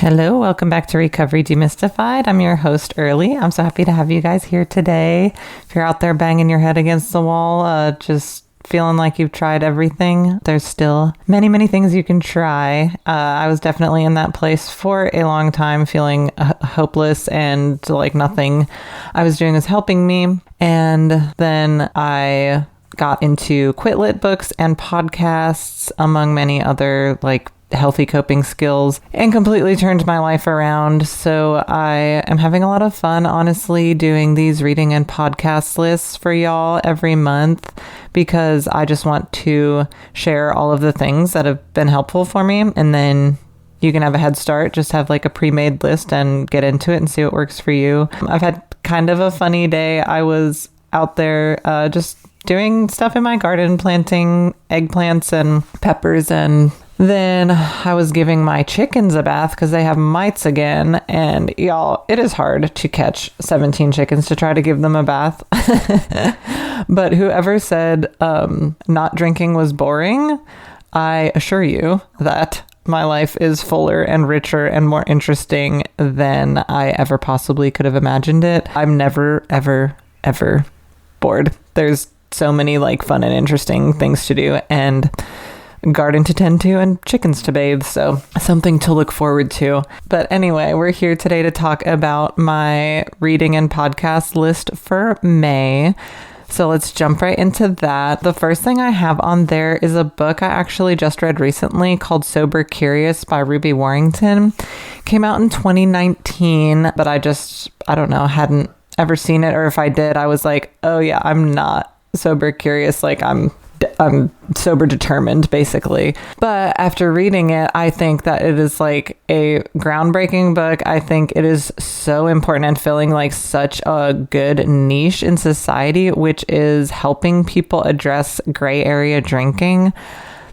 Hello, welcome back to Recovery Demystified. I'm your host, Early. I'm so happy to have you guys here today. If you're out there banging your head against the wall, just feeling like you've tried everything, there's still many, many things you can try. I was definitely in that place for a long time, feeling hopeless and like nothing I was doing was helping me. And then I got into Quit Lit books and podcasts, among many other like healthy coping skills, and completely turned my life around. So I am having a lot of fun, honestly, doing these reading and podcast lists for y'all every month, because I just want to share all of the things that have been helpful for me. And then you can have a head start, just have like a pre-made list and get into it and see what works for you. I've had kind of a funny day. I was out there just doing stuff in my garden, planting eggplants and peppers, and then I was giving my chickens a bath because they have mites again. And y'all, it is hard to catch 17 chickens to try to give them a bath. But whoever said not drinking was boring, I assure you that my life is fuller and richer and more interesting than I ever possibly could have imagined it. I'm never, ever, ever bored. There's so many like fun and interesting things to do, and garden to tend to and chickens to bathe, so something to look forward to. But anyway, we're here today to talk about my reading and podcast list for May. So let's jump right into that. The first thing I have on there is a book I actually just read recently called Sober Curious by Ruby Warrington. Came out in 2019, but I don't know, hadn't ever seen it, or if I did, I was like, oh yeah, I'm not sober curious, like I'm sober determined, basically. But after reading it, I think that it is like a groundbreaking book. I think it is so important and filling like such a good niche in society, which is helping people address gray area drinking.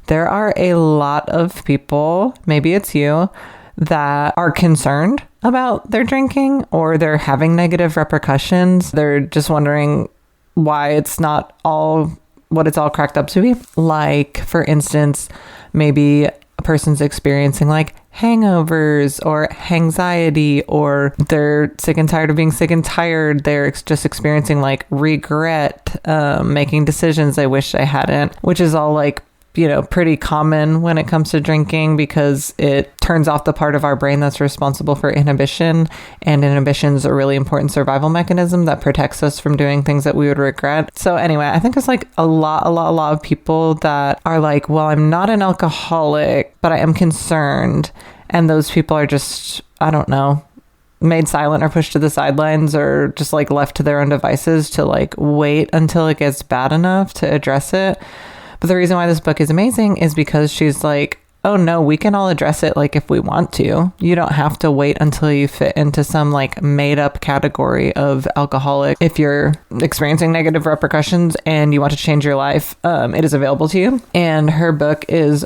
There are a lot of people, maybe it's you, that are concerned about their drinking, or they're having negative repercussions. They're just wondering why it's not all what it's all cracked up to be. Like, for instance, maybe a person's experiencing like hangovers or anxiety, or they're sick and tired of being sick and tired. They're just experiencing like regret, making decisions they wish they hadn't, which is all like, you know, pretty common when it comes to drinking, because it turns off the part of our brain that's responsible for inhibition. And inhibition is a really important survival mechanism that protects us from doing things that we would regret. So anyway, I think it's like a lot of people that are like, well, I'm not an alcoholic, but I am concerned. And those people are just, I don't know, made silent or pushed to the sidelines, or just like left to their own devices to like wait until it gets bad enough to address it. But the reason why this book is amazing is because she's like, oh no, we can all address it like if we want to. You don't have to wait until you fit into some like made up category of alcoholic. If you're experiencing negative repercussions and you want to change your life, it is available to you. And her book is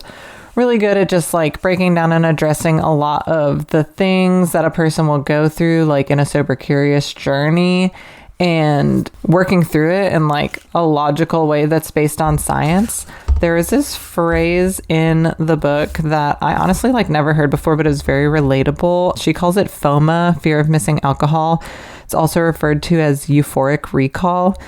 really good at just like breaking down and addressing a lot of the things that a person will go through like in a sober curious journey, and working through it in like a logical way that's based on science. There is this phrase in the book that I honestly like never heard before, but is very relatable. She calls it FOMA, fear of missing alcohol. It's also referred to as euphoric recall.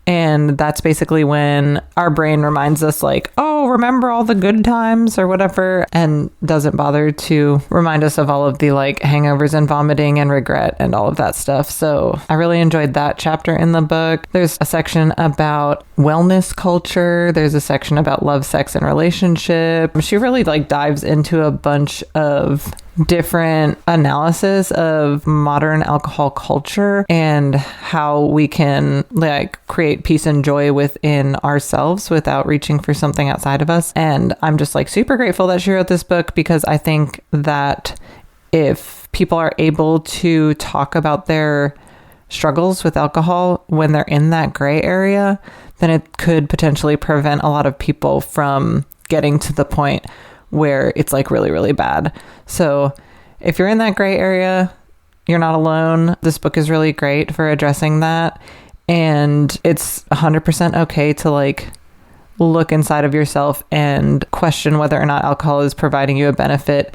And that's basically when our brain reminds us like, oh, remember all the good times or whatever, and doesn't bother to remind us of all of the like hangovers and vomiting and regret and all of that stuff. So I really enjoyed that chapter in the book. There's a section about wellness culture. There's a section about love, sex, and relationship. She really like dives into a bunch of different analysis of modern alcohol culture and how we can like create peace and joy within ourselves without reaching for something outside of us. And I'm just like super grateful that she wrote this book, because I think that if people are able to talk about their struggles with alcohol when they're in that gray area, then it could potentially prevent a lot of people from getting to the point where it's like really, really bad. So if you're in that gray area, you're not alone. This book is really great for addressing that. And it's 100% okay to like look inside of yourself and question whether or not alcohol is providing you a benefit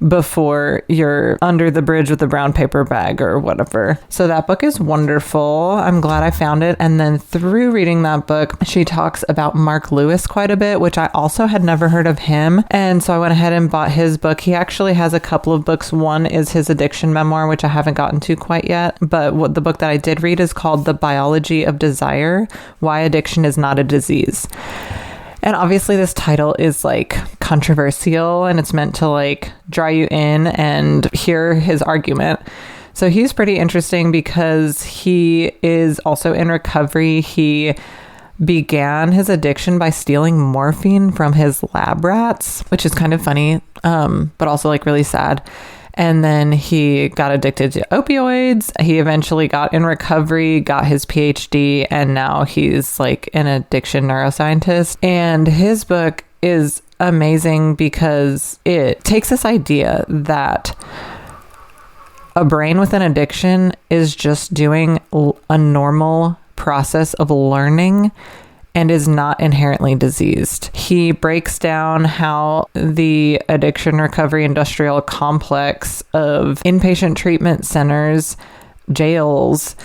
before you're under the bridge with a brown paper bag or whatever. So that book is wonderful. I'm glad I found it. And then through reading that book, she talks about Marc Lewis quite a bit, which I also had never heard of him. And so I went ahead and bought his book. He actually has a couple of books. One is his addiction memoir, which I haven't gotten to quite yet. But what the book that I did read is called The Biology of Desire: Why Addiction is Not a Disease. And obviously this title is like controversial and it's meant to like draw you in and hear his argument. So he's pretty interesting because he is also in recovery. He began his addiction by stealing morphine from his lab rats, which is kind of funny, but also like really sad. And then he got addicted to opioids. He eventually got in recovery, got his PhD, and now he's like an addiction neuroscientist. And his book is amazing because it takes this idea that a brain with an addiction is just doing a normal process of learning and is not inherently diseased. He breaks down how the addiction recovery industrial complex of inpatient treatment centers, jails,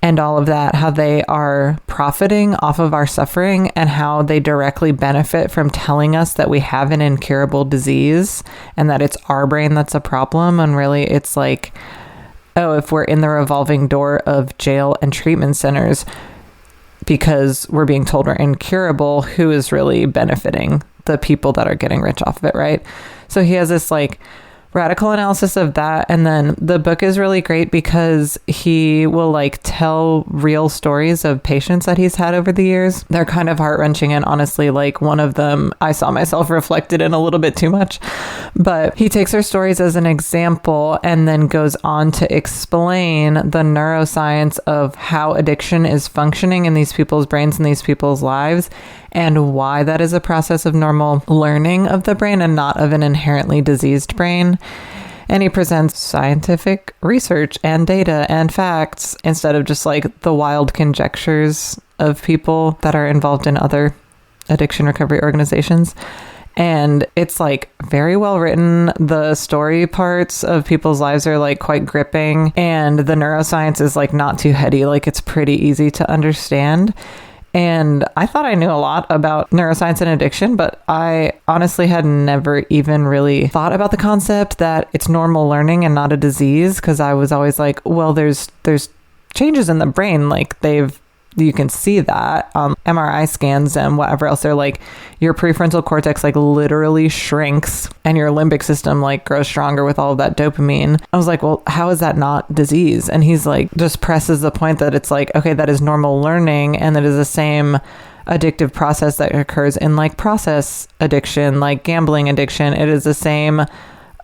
and all of that, how they are profiting off of our suffering and how they directly benefit from telling us that we have an incurable disease and that it's our brain that's a problem. And really it's like, oh, if we're in the revolving door of jail and treatment centers, because we're being told we're incurable, who is really benefiting? The people that are getting rich off of it, right? So he has this like radical analysis of that. And then the book is really great because he will like tell real stories of patients that he's had over the years. They're kind of heart-wrenching, and honestly, like one of them I saw myself reflected in a little bit too much. But he takes her stories as an example and then goes on to explain the neuroscience of how addiction is functioning in these people's brains and these people's lives, and why that is a process of normal learning of the brain and not of an inherently diseased brain. And he presents scientific research and data and facts instead of just like the wild conjectures of people that are involved in other addiction recovery organizations. And it's like very well written. The story parts of people's lives are like quite gripping, and the neuroscience is like not too heady. Like it's pretty easy to understand. And I thought I knew a lot about neuroscience and addiction, but I honestly had never even really thought about the concept that it's normal learning and not a disease, because I was always like, well, there's changes in the brain, like you can see that MRI scans and whatever else. They're like your prefrontal cortex like literally shrinks and your limbic system like grows stronger with all of that dopamine. I was like, well, how is that not disease? And he's like, just presses the point that it's like, okay, that is normal learning, and that is the same addictive process that occurs in like process addiction, like gambling addiction. It is the same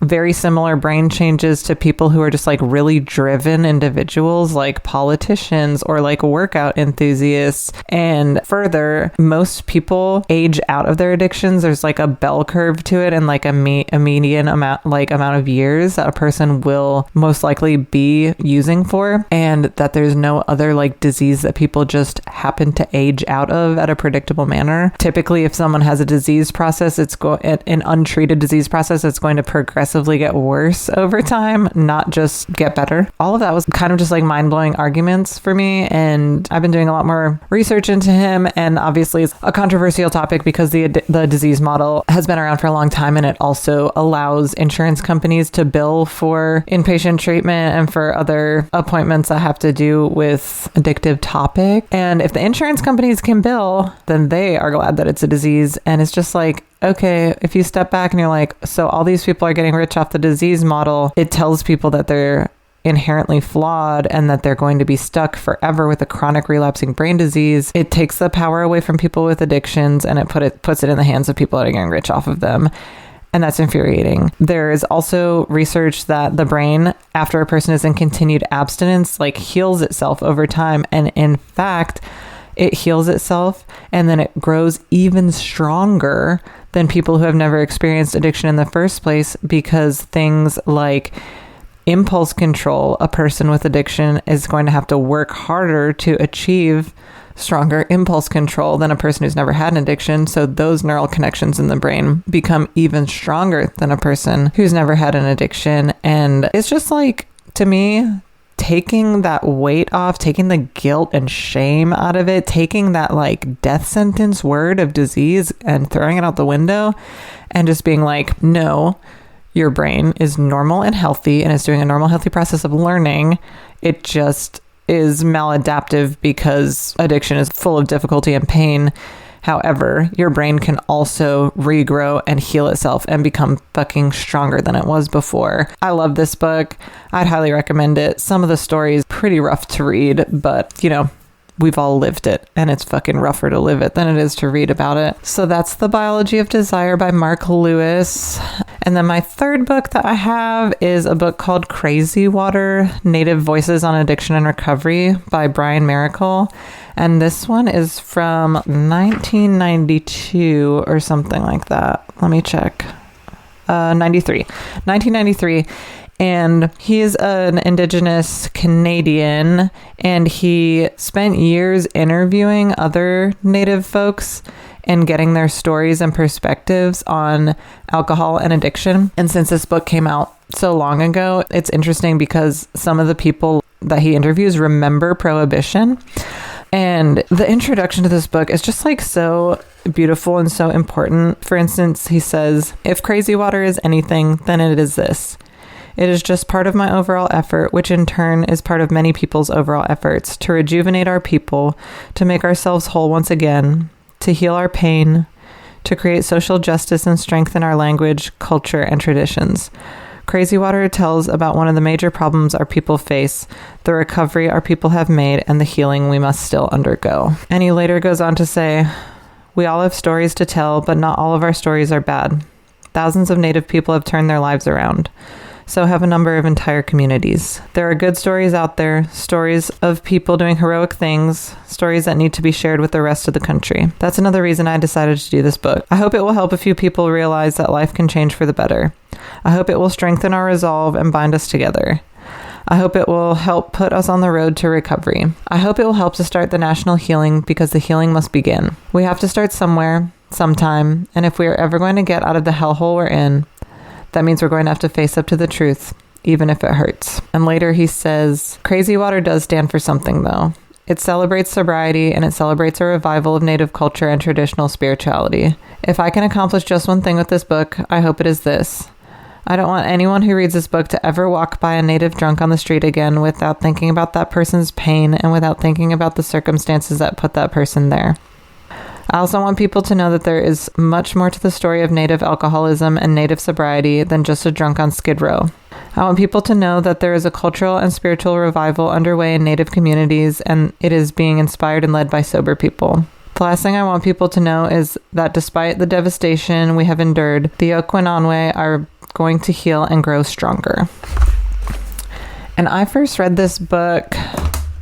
very similar brain changes to people who are just like really driven individuals, like politicians or like workout enthusiasts. And further, most people age out of their addictions. There's like a bell curve to it, and like a median amount of years that a person will most likely be using for, and that there's no other like disease that people just happen to age out of at a predictable manner. Typically, if someone has a disease process, an untreated disease process, it's going to progressively get worse over time, not just get better. All of that was kind of just like mind-blowing arguments for me, and I've been doing a lot more research into him. And obviously it's a controversial topic because the disease model has been around for a long time, and it also allows insurance companies to bill for inpatient treatment and for other appointments that have to do with addictive topic. And if the insurance companies can bill, then they are glad that it's a disease. And it's just like, okay, if you step back and you're like, so all these people are getting rich off the disease model, it tells people that they're inherently flawed and that they're going to be stuck forever with a chronic relapsing brain disease. It takes the power away from people with addictions, and it puts it in the hands of people that are getting rich off of them. And that's infuriating. There is also research that the brain, after a person is in continued abstinence, like heals itself over time. And in fact, it heals itself and then it grows even stronger than people who have never experienced addiction in the first place, because things like impulse control, a person with addiction is going to have to work harder to achieve stronger impulse control than a person who's never had an addiction. So those neural connections in the brain become even stronger than a person who's never had an addiction. And it's just like, to me, taking that weight off, taking the guilt and shame out of it, taking that like death sentence word of disease and throwing it out the window and just being like, no, your brain is normal and healthy and is doing a normal, healthy process of learning. It just is maladaptive because addiction is full of difficulty and pain. However, your brain can also regrow and heal itself and become fucking stronger than it was before. I love this book. I'd highly recommend it. Some of the stories pretty rough to read, but you know, we've all lived it, and it's fucking rougher to live it than it is to read about it. So that's The Biology of Desire by Marc Lewis. And then my third book that I have is a book called Crazywater, Native Voices on Addiction and Recovery by Brian Maracle. And this one is from 1992 or something like that. Let me check. 1993. And he is an Indigenous Canadian, and he spent years interviewing other Native folks and getting their stories and perspectives on alcohol and addiction. And since this book came out so long ago, it's interesting because some of the people that he interviews remember Prohibition. And the introduction to this book is just like so beautiful and so important. For instance, he says, "If Crazywater is anything, then it is this. It is just part of my overall effort, which in turn is part of many people's overall efforts, to rejuvenate our people, to make ourselves whole once again, to heal our pain, to create social justice and strengthen our language, culture, and traditions. Crazywater tells about one of the major problems our people face, the recovery our people have made, and the healing we must still undergo." And he later goes on to say, "We all have stories to tell, but not all of our stories are bad. Thousands of Native people have turned their lives around. So have a number of entire communities. There are good stories out there, stories of people doing heroic things, stories that need to be shared with the rest of the country. That's another reason I decided to do this book. I hope it will help a few people realize that life can change for the better. I hope it will strengthen our resolve and bind us together. I hope it will help put us on the road to recovery. I hope it will help to start the national healing, because the healing must begin. We have to start somewhere, sometime, and if we are ever going to get out of the hellhole we're in, that means we're going to have to face up to the truth, even if it hurts." And later he says, "Crazywater does stand for something, though. It celebrates sobriety, and it celebrates a revival of Native culture and traditional spirituality. If I can accomplish just one thing with this book, I hope it is this. I don't want anyone who reads this book to ever walk by a Native drunk on the street again without thinking about that person's pain and without thinking about the circumstances that put that person there. I also want people to know that there is much more to the story of Native alcoholism and Native sobriety than just a drunk on Skid Row. I want people to know that there is a cultural and spiritual revival underway in Native communities, and it is being inspired and led by sober people. The last thing I want people to know is that despite the devastation we have endured, the Okinawa are going to heal and grow stronger." And I first read this book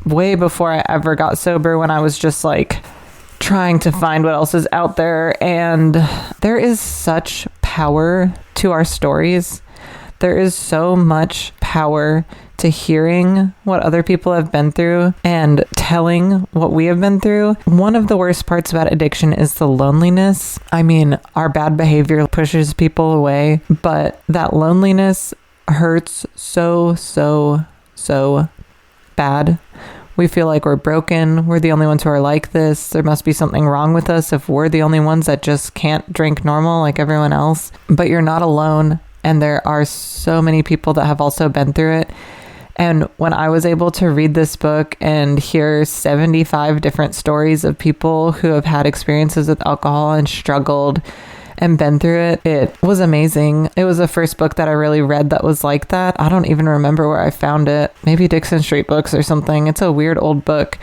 way before I ever got sober, when I was just like trying to find what else is out there. And there is such power to our stories. There is so much power to hearing what other people have been through and telling what we have been through. One of the worst parts about addiction is the loneliness. I mean, our bad behavior pushes people away, but that loneliness hurts so bad. We feel like we're broken. We're the only ones who are like this. There must be something wrong with us if we're the only ones that just can't drink normal like everyone else. But you're not alone. And there are so many people that have also been through it. And when I was able to read this book and hear 75 different stories of people who have had experiences with alcohol and struggled and been through it, it was amazing. It was the first book that I really read that was like that. I don't even remember where I found it. Maybe Dixon Street Books or something. It's a weird old book.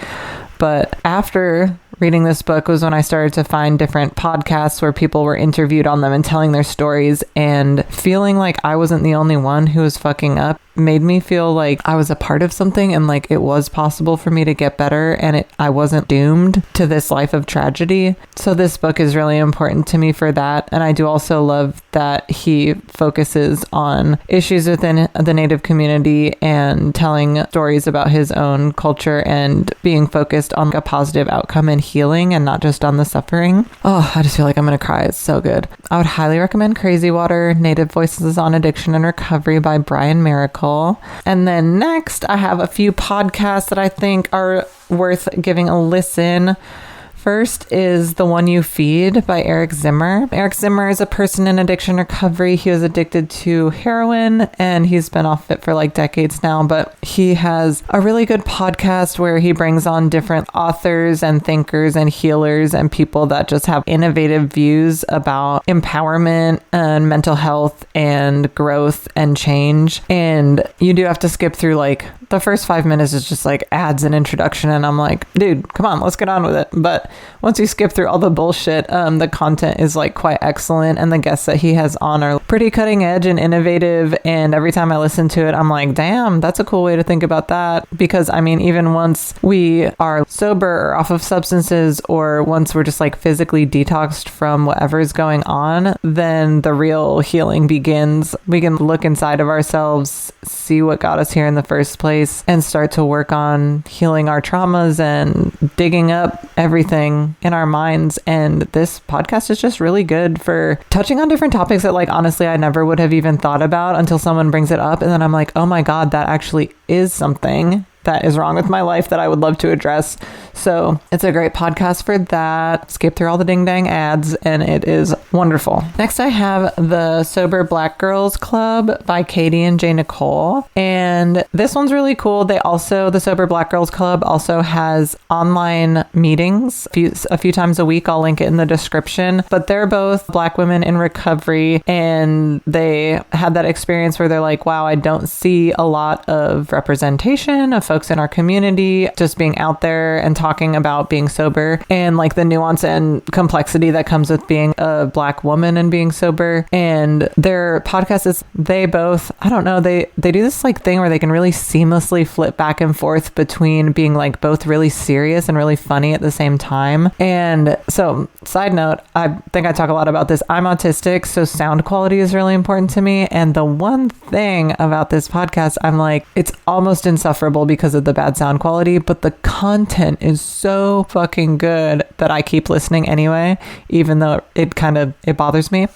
But after reading this book was when I started to find different podcasts where people were interviewed on them and telling their stories, and feeling like I wasn't the only one who was fucking up made me feel like I was a part of something and like it was possible for me to get better, and I wasn't doomed to this life of tragedy. So this book is really important to me for that. And I do also love that he focuses on issues within the Native community and telling stories about his own culture and being focused on a positive outcome and healing and not just on the suffering. Oh, I just feel like I'm going to cry. It's so good. I would highly recommend Crazywater, Native Voices on Addiction and Recovery by Brian Maracle. And then next, I have a few podcasts that I think are worth giving a listen. First is The One You Feed by Eric Zimmer. Eric Zimmer is a person in addiction recovery. He was addicted to heroin and he's been off it for like decades now, but he has a really good podcast where he brings on different authors and thinkers and healers and people that just have innovative views about empowerment and mental health and growth and change. And you do have to skip through like the first 5 minutes is just like ads and introduction, and I'm like, dude, come on, let's get on with it. But once you skip through all the bullshit, the content is like quite excellent, and the guests that he has on are pretty cutting edge and innovative. And every time I listen to it, I'm like, damn, that's a cool way to think about that. Because I mean, even once we are sober or off of substances, or once we're just like physically detoxed from whatever is going on, then the real healing begins. We can look inside of ourselves, see what got us here in the first place, and start to work on healing our traumas and digging up everything in our minds. And this podcast is just really good for touching on different topics that like honestly I never would have even thought about until someone brings it up, and then I'm like, oh my god, that actually is something that is wrong with my life that I would love to address. So it's a great podcast for that. Skip through all the ding dang ads and it is wonderful. Next, I have the Sober Black Girls Club by Katie and J. Nicole. And this one's really cool. The Sober Black Girls Club also has online meetings a few times a week. I'll link it in the description. But they're both Black women in recovery, and they had that experience where they're like, wow, I don't see a lot of representation of folks in our community just being out there and talking about being sober and like the nuance and complexity that comes with being a Black woman and being sober. And their podcast is, they both, I don't know, they do this like thing where they can really seamlessly flip back and forth between being like both really serious and really funny at the same time. And so, side note, I think I talk a lot about this. I'm autistic, so sound quality is really important to me. And the one thing about this podcast, I'm like, it's almost insufferable because of the bad sound quality, but the content is so fucking good that I keep listening anyway, even though it bothers me.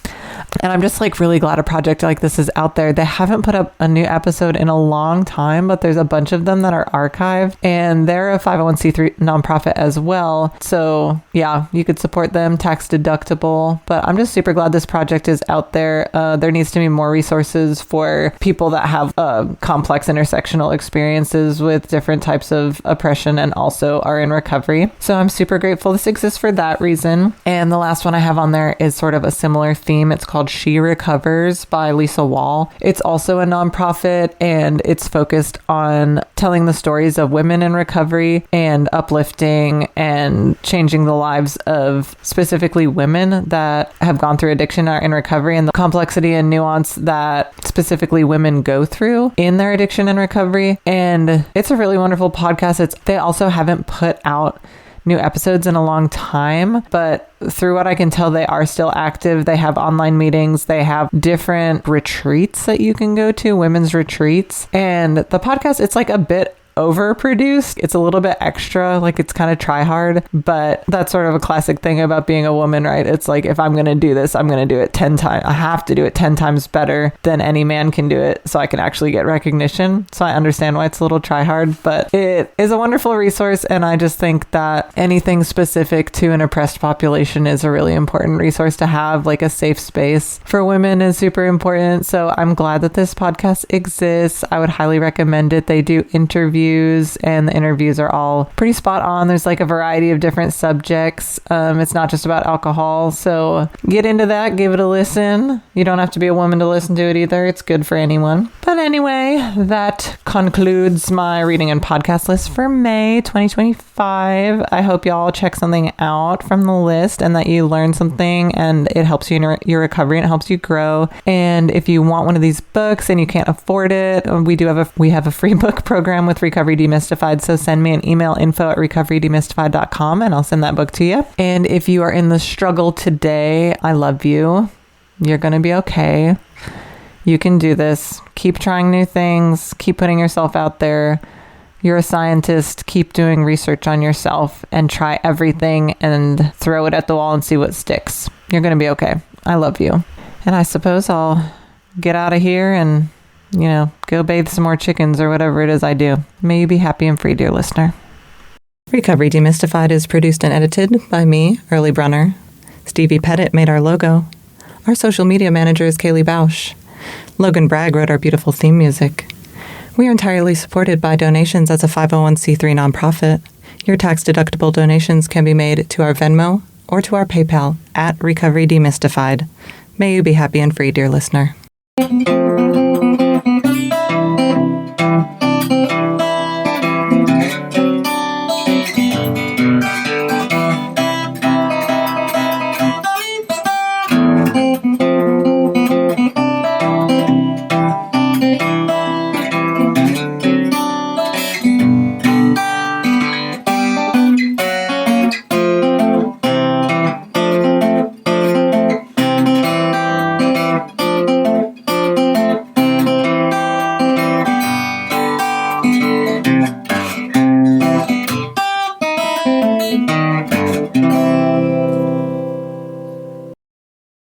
And I'm just like really glad a project like this is out there. They haven't put up a new episode in a long time, but there's a bunch of them that are archived, and they're a 501c3 nonprofit as well. So yeah, you could support them, tax deductible. But I'm just super glad this project is out there. There needs to be more resources for people that have complex intersectional experiences with different types of oppression and also are in recovery. So I'm super grateful this exists for that reason. And the last one I have on there is sort of a similar theme. It's called She Recovers by Lisa Wall. It's also a nonprofit, and it's focused on telling the stories of women in recovery and uplifting and changing the lives of specifically women that have gone through addiction or in recovery, and the complexity and nuance that specifically women go through in their addiction and recovery. And it's a really wonderful podcast. They also haven't put out new episodes in a long time, but through what I can tell, they are still active. They have online meetings. They have different retreats that you can go to, women's retreats. And the podcast, it's like a bit overproduced. It's a little bit extra, like it's kind of try hard, but that's sort of a classic thing about being a woman, right? It's like, if I'm going to do this, I'm going to do it 10 times. I have to do it 10 times better than any man can do it so I can actually get recognition. So I understand why it's a little try hard, but it is a wonderful resource. And I just think that anything specific to an oppressed population is a really important resource to have. Like a safe space for women is super important. So I'm glad that this podcast exists. I would highly recommend it. They do interviews interviews, and the interviews are all pretty spot on. There's like a variety of different subjects. It's not just about alcohol. So get into that, give it a listen. You don't have to be a woman to listen to it either. It's good for anyone. But anyway, that concludes my reading and podcast list for May 2025. I hope y'all check something out from the list and that you learn something and it helps you in your recovery and it helps you grow. And if you want one of these books and you can't afford it, we have a free book program with Recovery Demystified. So send me an email, info@recoverydemystified.com, and I'll send that book to you. And if you are in the struggle today, I love you. You're going to be okay. You can do this. Keep trying new things. Keep putting yourself out there. You're a scientist. Keep doing research on yourself and try everything and throw it at the wall and see what sticks. You're going to be okay. I love you. And I suppose I'll get out of here and, go bathe some more chickens or whatever it is I do. May you be happy and free, dear listener. Recovery Demystified is produced and edited by me, Early Brunner. Stevie Petet made our logo. Our social media manager is Kaylee Bausch. Logan Bragg wrote our beautiful theme music. We are entirely supported by donations as a 501c3 nonprofit. Your tax-deductible donations can be made to our Venmo or to our PayPal @Recovery Demystified. May you be happy and free, dear listener.